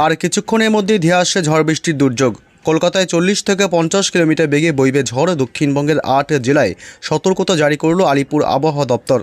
আর কিছুক্ষণের মধ্যেই ধেয়ে আসছে ঝড় বৃষ্টির দুর্যোগ। কলকাতায় 40 থেকে 50 কিলোমিটার বেগে বইবে ঝড়। দক্ষিণবঙ্গের 8 জেলায় সতর্কতা জারি করল আলিপুর আবহাওয়া দপ্তর।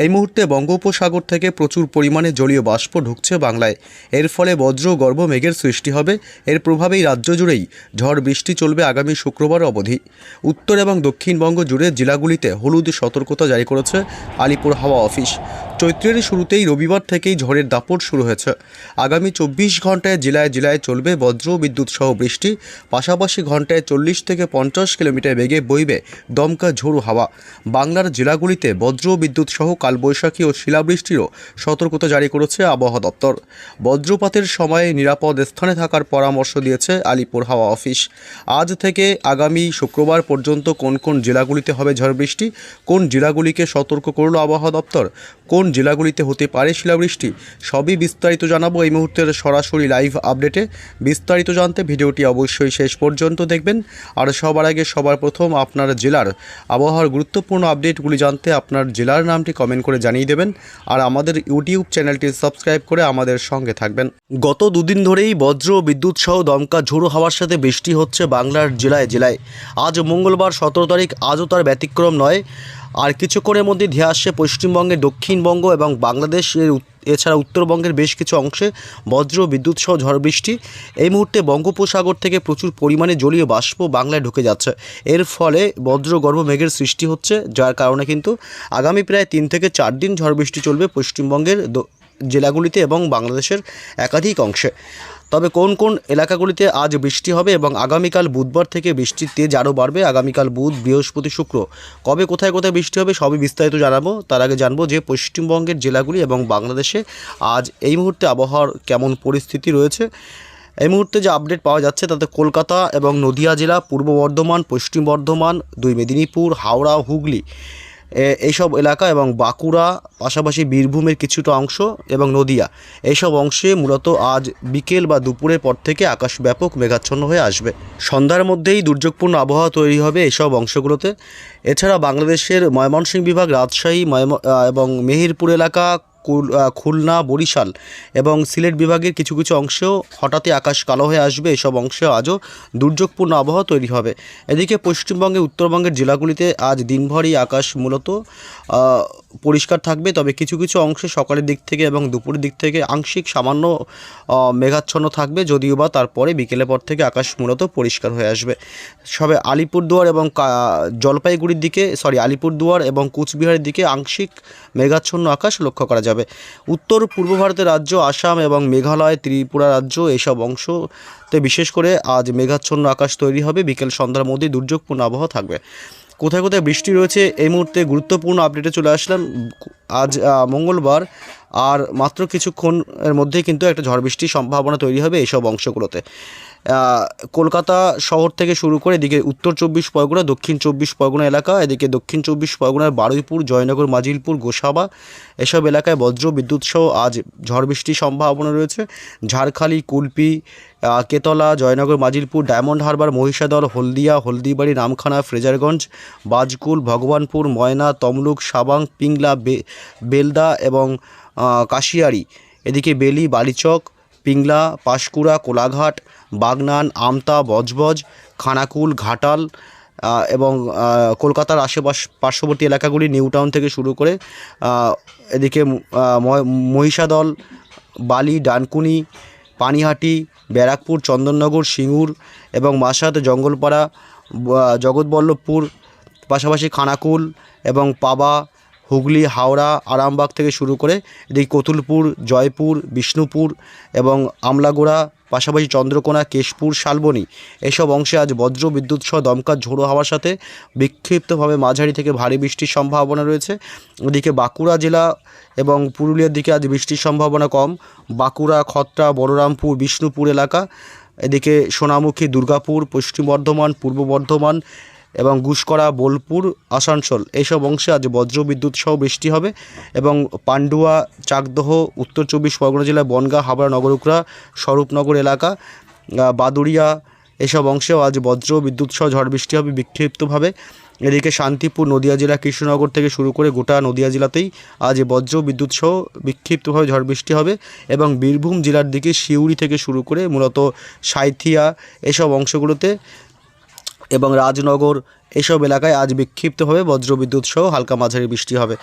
এই মুহূর্তে বঙ্গোপসাগর থেকে প্রচুর পরিমাণে জলীয় বাষ্প ঢুকছে বাংলায়। এর ফলে বজ্র গর্ভ মেঘের সৃষ্টি হবে। এর প্রভাবেই রাজ্য জুড়েই ঝড় বৃষ্টি চলবে আগামী শুক্রবার অবধি। উত্তর এবং দক্ষিণবঙ্গ জুড়ে জেলাগুলিতে হলুদ সতর্কতা জারি করেছে আলিপুর হাওয়া অফিস। চৈত্রের শুরুতেই রবিবার থেকেই ঝড়ের দাপট শুরু হয়েছে। আগামী 24 ঘন্টায় জেলায় জেলায় চলবে বজ্র বিদ্যুৎ সহ বৃষ্টি। পাশাপাশি ঘন্টায় 40 থেকে 50 কিলোমিটার বেগে বইবে দমকা ঝোড়ো হাওয়া। বাংলার জেলাগুলিতে বজ্র বিদ্যুৎ সহ কালবৈশাখী ও শিলাবৃষ্টিরও সতর্কতা জারি করেছে আবহাওয়া দপ্তর। বজ্রপাতের সময়ে নিরাপদ স্থানে থাকার পরামর্শ দিয়েছে আলিপুর হাওয়া অফিস। আজ থেকে আগামী শুক্রবার পর্যন্ত কোন কোন জেলাগুলিতে হবে ঝড় বৃষ্টি, কোন জেলাগুলিকে সতর্ক করল আবহাওয়া দপ্তর, কোন জেলাগুলিতে হতে পারে শিলাবৃষ্টি, সবই বিস্তারিত জানাবো এই মুহূর্তের সরাসরি লাইভ আপডেটে। বিস্তারিত জানতে ভিডিওটি অবশ্যই শেষ পর্যন্ত দেখবেন। আর সবার আগে সবার প্রথম আপনার জেলার আবহাওয়ার গুরুত্বপূর্ণ আপডেটগুলি জানতে আপনার জেলার নামটি কমেন্ট করে জানিয়ে দেবেন। আর আমাদের ইউটিউব চ্যানেলটি সাবস্ক্রাইব করে আমাদের সঙ্গে থাকবেন। গত দুদিন ধরেই বজ্র বিদ্যুৎ সহ দমকা ঝোড়ো হাওয়ার সাথে বৃষ্টি হচ্ছে বাংলার জেলায় জেলায়। আজ মঙ্গলবার 17 তারিখ, আজও তার ব্যতিক্রম নয়। আর কিছুক্ষণের মধ্যে ধেয়ে আসছে পশ্চিমবঙ্গের দক্ষিণবঙ্গ এবং বাংলাদেশের এছাড়া উত্তরবঙ্গের বেশ কিছু অংশে বজ্র বিদ্যুৎ সহ ঝড় বৃষ্টি। এই মুহূর্তে বঙ্গোপসাগর থেকে প্রচুর পরিমাণে জলীয় বাষ্প বাংলায় ঢুকে যাচ্ছে। এর ফলে বজ্রগর্ভ মেঘের সৃষ্টি হচ্ছে, যার কারণে কিন্তু আগামী প্রায় 3 থেকে 4 দিন ঝড় বৃষ্টি চলবে পশ্চিমবঙ্গের জেলাগুলিতে এবং বাংলাদেশের একাধিক অংশে। তবে কোন কোন এলাকাগুলিতে আজ বৃষ্টি হবে এবং আগামীকাল বুধবার থেকে বৃষ্টির তেজ আরও বাড়বে। আগামীকাল বুধ, বৃহস্পতি, শুক্র কবে কোথায় কোথায় বৃষ্টি হবে সবই বিস্তারিত জানাবো। তার আগে জানবো যে পশ্চিমবঙ্গের জেলাগুলি এবং বাংলাদেশে আজ এই মুহূর্তে আবহাওয়ার কেমন পরিস্থিতি রয়েছে। এই মুহূর্তে যে আপডেট পাওয়া যাচ্ছে তাতে কলকাতা এবং নদিয়া জেলা, পূর্ব বর্ধমান, পশ্চিম বর্ধমান, 2 মেদিনীপুর, হাওড়া, হুগলি এইসব এলাকা এবং বাঁকুড়া, পাশাপাশি বীরভূমের কিছুটা অংশ এবং নদিয়া, এইসব অংশে মূলত আজ বিকেল বা দুপুরের পর থেকে আকাশ ব্যাপক মেঘাচ্ছন্ন হয়ে আসবে। সন্ধ্যার মধ্যেই দুর্যোগপূর্ণ আবহাওয়া তৈরি হবে এইসব অংশগুলোতে। এছাড়া বাংলাদেশের ময়মনসিংহ বিভাগ, রাজশাহী এবং মেহেরপুর এলাকা, খুলনা, বরিশাল এবং সিলেট বিভাগের কিছু কিছু অংশেও হঠাৎই আকাশ কালো হয়ে আসবে। এসব অংশে আজও দুর্যোগপূর্ণ আবহাওয়া তৈরি হবে। এদিকে পশ্চিমবঙ্গে উত্তরবঙ্গের জেলাগুলিতে আজ দিনভরই আকাশ মূলত পরিষ্কার থাকবে। তবে কিছু কিছু অংশে সকালের দিক থেকে এবং দুপুরের দিক থেকে আংশিক সামান্য মেঘাচ্ছন্ন থাকবে, যদিও বা তারপরে বিকেলের পর থেকে আকাশ মূলত পরিষ্কার হয়ে আসবে। সবে আলিপুরদুয়ার এবং জলপাইগুড়ির দিকে আলিপুরদুয়ার এবং কুচবিহারের দিকে আংশিক মেঘাচ্ছন্ন আকাশ লক্ষ্য করা যাবে। উত্তর পূর্ব ভারতের রাজ্য আসাম এবং মেঘালয়, ত্রিপুরা রাজ্য এইসব অংশতে বিশেষ করে আজ মেঘাচ্ছন্ন আকাশ তৈরি হবে। বিকেল সন্ধ্যার মধ্যে দুর্যোগপূর্ণ আবহাওয়া থাকবে। কোথায় কোথায় বৃষ্টি রয়েছে এই মুহূর্তে গুরুত্বপূর্ণ আপডেটে চলে আসলাম। আজ মঙ্গলবার, আর মাত্র কিছুক্ষণের মধ্যেই কিন্তু একটা ঝড় বৃষ্টির সম্ভাবনা তৈরি হবে এইসব অংশগুলোতে। কলকাতা শহর থেকে শুরু করে এদিকে উত্তর 24 পরগনা, দক্ষিণ 24 পরগনা এলাকা, এদিকে দক্ষিণ 24 পরগনার বারুইপুর, জয়নগর, মাজিলপুর, গোসাবা এসব এলাকায় বজ্র বিদ্যুৎ সহ আজ ঝড় বৃষ্টির সম্ভাবনা রয়েছে। ঝাড়খালি, কুলপি, কেতলা, জয়নগর, মাজিলপুর, ডায়মন্ড হারবার, মহিষাদল, হলদিয়া, হলদিবাড়ি, নামখানা, ফ্রেজারগঞ্জ, বাজকুল, ভগবানপুর, ময়না, তমলুক, সাবাং, পিংলা, বেলদা এবং কাশিয়ারি, এদিকে বেলি, বালিচক, পিংলা, পাঁশকুড়া, কোলাঘাট, বাগনান, আমতা, বজবজ, খানাকুল, ঘাটাল এবং কলকাতার পার্শ্ববর্তী এলাকাগুলি নিউ টাউন থেকে শুরু করে এদিকে মহিষাদল, বালি, ডানকুনি, পানিহাটি, ব্যারাকপুর, চন্দননগর, সিঙ্গুর এবং মাসাদ, জঙ্গলপাড়া, জগৎবল্লভপুর, পাশাপাশি খানাকুল এবং পাবা, হুগলি, হাওড়া, আরামবাগ থেকে শুরু করে এদিকে কতুলপুর, জয়পুর, বিষ্ণুপুর এবং আমলাগোড়া, পাশাপাশি চন্দ্রকোনা, কেশপুর, শালবনী এসব অংশে আজ বজ্র বিদ্যুৎ সহ দমকা ঝোড়ো হাওয়ার সাথে বিক্ষিপ্তভাবে মাঝারি থেকে ভারী বৃষ্টির সম্ভাবনা রয়েছে। ওদিকে বাঁকুড়া জেলা এবং পুরুলিয়ার দিকে আজ বৃষ্টির সম্ভাবনা কম। বাঁকুড়া, খত্রা, বলরামপুর, বিষ্ণুপুর এলাকা, এদিকে সোনামুখী, দুর্গাপুর, পশ্চিম বর্ধমান, পূর্ব বর্ধমান এবং গুসকরা, বোলপুর, আসানসোল এইসব অংশে আজ বজ্র বিদ্যুৎ সহ বৃষ্টি হবে। এবং পান্ডুয়া, চাকদহ, উত্তর 24 পরগনা জেলায় বনগাঁ, হাবড়া, নগরুকরা, স্বরূপনগর এলাকা, বাদুড়িয়া এসব অংশেও আজ বজ্র বিদ্যুৎ সহ ঝড় বৃষ্টি হবে বিক্ষিপ্তভাবে। এদিকে শান্তিপুর, নদিয়া জেলা, কৃষ্ণনগর থেকে শুরু করে গোটা নদিয়া জেলাতেই আজ বজ্র বিদ্যুৎ সহ বিক্ষিপ্তভাবে ঝড় বৃষ্টি হবে এবং বীরভূম জেলার দিকে সিউড়ি থেকে শুরু করে মূলত সাঁইথিয়া এসব অংশগুলোতে এবং রাজনগর এসব এলাকায় আজ বিক্ষিপ্তভাবে বজ্রবিদ্যুৎ সহ হালকা মাঝারি বৃষ্টি হবে।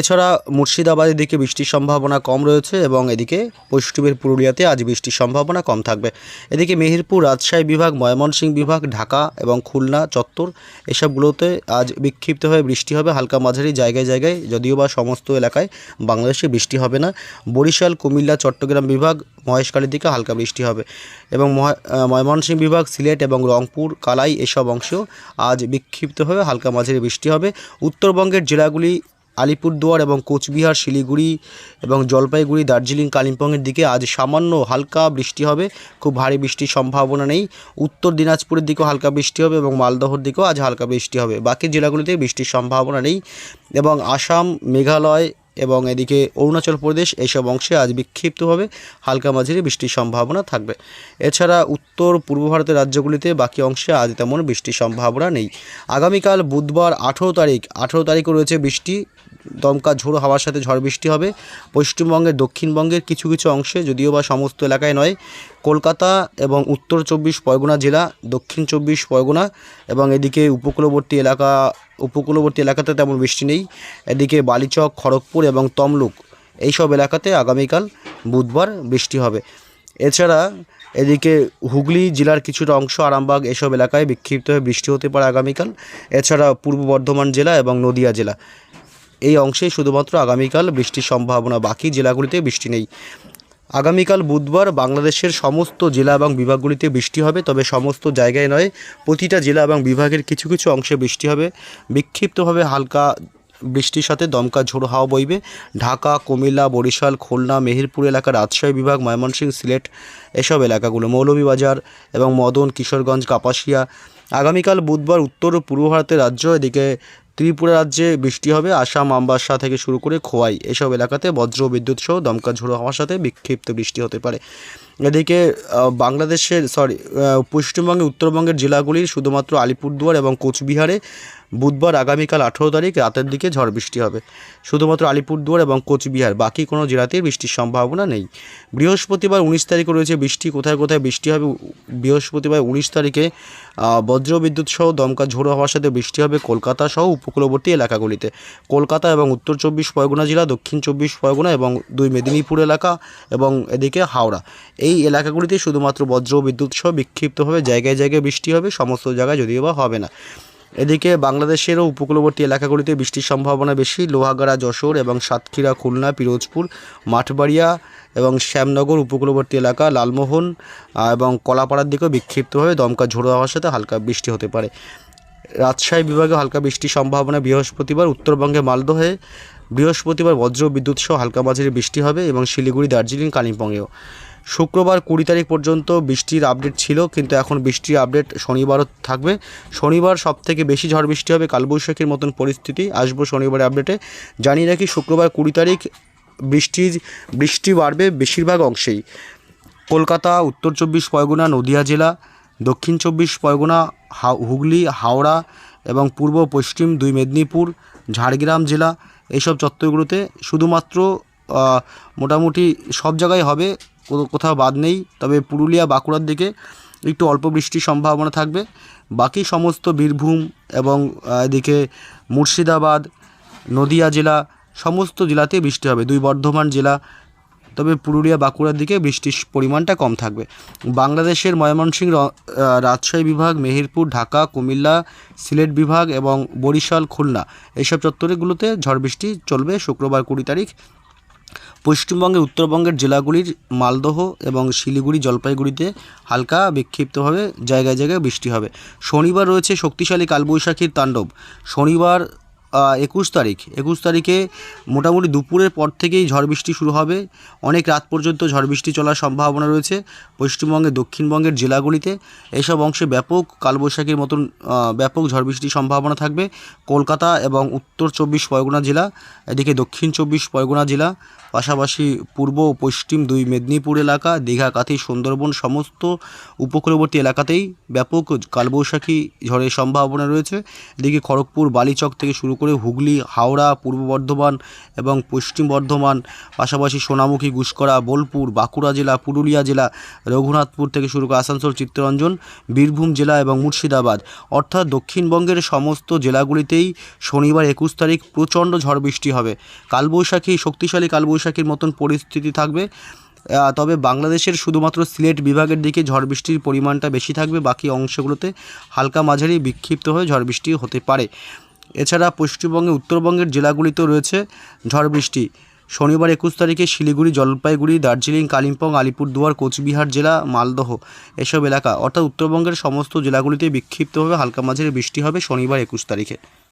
এছাড়া মুর্শিদাবাদের দিকে বৃষ্টির সম্ভাবনা কম রয়েছে এবং এদিকে পশ্চিমের পুরুলিয়াতে আজ বৃষ্টির সম্ভাবনা কম থাকবে। এদিকে মেহেরপুর, রাজশাহী বিভাগ, ময়মনসিংহ বিভাগ, ঢাকা এবং খুলনা চত্বর এসবগুলোতে আজ বিক্ষিপ্তভাবে বৃষ্টি হবে হালকা মাঝারি জায়গায় জায়গায়, যদিও বা সমস্ত এলাকায় বাংলাদেশে বৃষ্টি হবে না। বরিশাল, কুমিল্লা, চট্টগ্রাম বিভাগ, মহেশখালীর দিকে হালকা বৃষ্টি হবে এবং ময়মনসিংহ বিভাগ, সিলেট এবং রংপুর, কালাই এসব অংশেও আজ বিক্ষিপ্তভাবে হালকা মাঝারি বৃষ্টি হবে। উত্তরবঙ্গের জেলাগুলি আলিপুরদুয়ার এবং কোচবিহার, শিলিগুড়ি এবং জলপাইগুড়ি, দার্জিলিং, কালিম্পংয়ের দিকে আজ সামান্য হালকা বৃষ্টি হবে, খুব ভারী বৃষ্টির সম্ভাবনা নেই। উত্তর দিনাজপুরের দিকেও হালকা বৃষ্টি হবে এবং মালদহর দিকেও আজ হালকা বৃষ্টি হবে। বাকি জেলাগুলিতে বৃষ্টির সম্ভাবনা নেই এবং আসাম, মেঘালয় এবং এদিকে অরুণাচল প্রদেশ এইসব অংশে আজ বিক্ষিপ্তভাবে হালকা মাঝারি বৃষ্টির সম্ভাবনা থাকবে। এছাড়া উত্তর পূর্ব ভারতের রাজ্যগুলিতে বাকি অংশে আজ তেমন বৃষ্টির সম্ভাবনা নেই। আগামীকাল বুধবার 18 তারিখও রয়েছে বৃষ্টি, দমকা ঝোড়ো হাওয়ার সাথে ঝড় বৃষ্টি হবে পশ্চিমবঙ্গের, দক্ষিণবঙ্গের কিছু কিছু অংশে, যদিও বা সমস্ত এলাকায় নয়। কলকাতা এবং উত্তর 24 পরগনা জেলা, দক্ষিণ 24 পরগনা এবং এদিকে উপকূলবর্তী এলাকাতে তেমন বৃষ্টি নেই। এদিকে বালিচক, খড়গপুর এবং তমলুক এইসব এলাকাতে আগামীকাল বুধবার বৃষ্টি হবে। এছাড়া এদিকে হুগলি জেলার কিছুটা অংশ, আরামবাগ এসব এলাকায় বিক্ষিপ্তভাবে বৃষ্টি হতে পারে আগামীকাল। এছাড়া পূর্ব বর্ধমান জেলা এবং নদিয়া জেলা এই অংশেই শুধুমাত্র আগামীকাল বৃষ্টির সম্ভাবনা, বাকি জেলাগুলিতে বৃষ্টি নেই। আগামীকাল বুধবার বাংলাদেশের সমস্ত জেলা এবং বিভাগগুলিতে বৃষ্টি হবে, তবে সমস্ত জায়গায় নয়, প্রতিটা জেলা এবং বিভাগের কিছু কিছু অংশে বৃষ্টি হবে। বিক্ষিপ্তভাবে হালকা বৃষ্টির সাথে দমকা ঝোড়ো হাওয়া বইবে ঢাকা, কুমিল্লা, বরিশাল, খুলনা, মেহেরপুর এলাকা, রাজশাহী বিভাগ, ময়মনসিংহ, সিলেট এসব এলাকাগুলো, মৌলভীবাজার এবং মদন, কিশোরগঞ্জ, কাপাসিয়া। আগামীকাল বুধবার উত্তর ও পূর্ব ভারতের রাজ্য, এদিকে ত্রিপুরা রাজ্যে বৃষ্টি হবে, আসাম, আমবাসা থেকে শুরু করে খোয়াই এসব এলাকাতে বজ্র বিদ্যুৎ সহ দমকা ঝোড়ো হাওয়ার সাথে বিক্ষিপ্ত বৃষ্টি হতে পারে। এদিকে পশ্চিমবঙ্গে উত্তরবঙ্গের জেলাগুলির শুধুমাত্র আলিপুরদুয়ার এবং কোচবিহারে বুধবার আগামীকাল 18 তারিখ রাতের দিকে ঝড় বৃষ্টি হবে, শুধুমাত্র আলিপুরদুয়ার এবং কোচবিহার, বাকি কোনো জেলাতেই বৃষ্টির সম্ভাবনা নেই। বৃহস্পতিবার 19 তারিখে রয়েছে বৃষ্টি, কোথায় কোথায় বৃষ্টি হবে। বৃহস্পতিবার 19 তারিখে বজ্র বিদ্যুৎ সহ দমকা ঝোড়ো হওয়ার সাথে বৃষ্টি হবে কলকাতা সহ উপকূলবর্তী এলাকাগুলিতে, কলকাতা এবং উত্তর 24 পরগনা জেলা, দক্ষিণ 24 পরগনা এবং 2 মেদিনীপুর এলাকা এবং এদিকে হাওড়া এই এলাকাগুলিতে শুধুমাত্র বজ্র বিদ্যুৎ সহ বিক্ষিপ্তভাবে জায়গায় জায়গায় বৃষ্টি হবে, সমস্ত জায়গায় যদিও বা হবে না। এদিকে বাংলাদেশেরও উপকূলবর্তী এলাকাগুলিতে বৃষ্টির সম্ভাবনা বেশি, লোহাগাড়া, যশোর এবং সাতক্ষীরা, খুলনা, পিরোজপুর, মাঠবাড়িয়া এবং শ্যামনগর উপকূলবর্তী এলাকা, লালমোহন এবং কলাপাড়ার দিকেও বিক্ষিপ্তভাবে দমকা ঝোড়ো হাওয়ার সাথে হালকা বৃষ্টি হতে পারে। রাজশাহী বিভাগে হালকা বৃষ্টির সম্ভাবনা বৃহস্পতিবার। উত্তরবঙ্গে মালদহে বৃহস্পতিবার বজ্র বিদ্যুৎ সহ হালকা মাঝারি বৃষ্টি হবে এবং শিলিগুড়ি, দার্জিলিং, কালিম্পংয়েও। শুক্রবার 20 তারিখ পর্যন্ত বৃষ্টির আপডেট ছিল, কিন্তু এখন বৃষ্টির আপডেট শনিবারও থাকবে। শনিবার সবথেকে বেশি ঝড় বৃষ্টি হবে, কালবৈশাখীর মতন পরিস্থিতি আসবো শনিবারের আপডেটে। জানিয়ে রাখি শুক্রবার 20 তারিখ বৃষ্টি বাড়বে বেশিরভাগ অংশেই। কলকাতা, উত্তর 24 পরগনা, নদিয়া জেলা, দক্ষিণ 24 পরগনা, হুগলি, হাওড়া এবং পূর্ব পশ্চিম 2 মেদিনীপুর, ঝাড়গ্রাম জেলা এইসব চত্বরগুলোতে শুধুমাত্র মোটামুটি সব জায়গায় হবে, কোথাও বাদ নেই। তবে পুরুলিয়া, বাঁকুড়ার দিকে একটু অল্প বৃষ্টির সম্ভাবনা থাকবে। বাকি সমস্ত বীরভূম এবং এদিকে মুর্শিদাবাদ, নদিয়া জেলা সমস্ত জেলাতে বৃষ্টি হবে, 2 বর্ধমান জেলা। তবে পুরুলিয়া, বাঁকুড়ার দিকে বৃষ্টির পরিমাণটা কম থাকবে। বাংলাদেশের ময়মনসিংহ, রাজশাহী বিভাগ, মেহেরপুর, ঢাকা, কুমিল্লা, সিলেট বিভাগ এবং বরিশাল, খুলনা এইসব চত্বরগুলোতে ঝড় বৃষ্টি চলবে শুক্রবার 20 তারিখ। পশ্চিমবঙ্গের উত্তরবঙ্গের জেলাগুলির মালদহ এবং শিলিগুড়ি, জলপাইগুড়িতে হালকা বিক্ষিপ্তভাবে জায়গায় জায়গায় বৃষ্টি হবে। শনিবার রয়েছে শক্তিশালী কালবৈশাখীর তাণ্ডব। শনিবার একুশ তারিখে মোটামুটি দুপুরের পর থেকেই ঝড় বৃষ্টি শুরু হবে। অনেক রাত পর্যন্ত ঝড় বৃষ্টি চলার সম্ভাবনা রয়েছে পশ্চিমবঙ্গের দক্ষিণবঙ্গের জেলাগুলিতে। এইসব অংশে ব্যাপক কালবৈশাখীর মতন ব্যাপক ঝড় বৃষ্টির সম্ভাবনা থাকবে। কলকাতা এবং উত্তর 24 পরগনা জেলা, এদিকে দক্ষিণ 24 পরগনা জেলা, পাশাপাশি পূর্ব ও পশ্চিম দুই মেদিনীপুর এলাকা, দীঘা, কাঁথি, সুন্দরবন সমস্ত উপকূলবর্তী এলাকাতেই ব্যাপক কালবৈশাখী ঝড়ের সম্ভাবনা রয়েছে। এদিকে খড়গপুর, বালিচক থেকে শুরু করে হুগলি, হাওড়া, পূর্ব বর্ধমান এবং পশ্চিম বর্ধমান, পাশাপাশি সোনামুখী, গুসকরা, বোলপুর, বাঁকুড়া জেলা, পুরুলিয়া জেলা, রঘুনাথপুর থেকে শুরু করে আসানসোল, চিত্তরঞ্জন, বীরভূম জেলা এবং মুর্শিদাবাদ, অর্থাৎ দক্ষিণবঙ্গের সমস্ত জেলাগুলিতেই শনিবার 21 তারিখ প্রচণ্ড ঝড় বৃষ্টি হবে। কালবৈশাখী, শক্তিশালী কালবৈশাখীর মতন পরিস্থিতি থাকবে। তবে বাংলাদেশের শুধুমাত্র সিলেট বিভাগের দিকে ঝড় বৃষ্টির পরিমাণটা বেশি থাকবে, বাকি অংশগুলোতে হালকা মাঝারি বিক্ষিপ্ত হয়ে ঝড় বৃষ্টি হতে পারে। এছাড়া পশ্চিমবঙ্গে উত্তরবঙ্গের জেলাগুলিতেও রয়েছে ঝড় বৃষ্টি। শনিবার 21 তারিখে শিলিগুড়ি, জলপাইগুড়ি, দার্জিলিং, কালিম্পং, আলিপুরদুয়ার, কোচবিহার জেলা, মালদহ এসব এলাকা, অর্থাৎ উত্তরবঙ্গের সমস্ত জেলাগুলিতে বিক্ষিপ্তভাবে হালকা মাঝারি বৃষ্টি হবে শনিবার 21 তারিখে।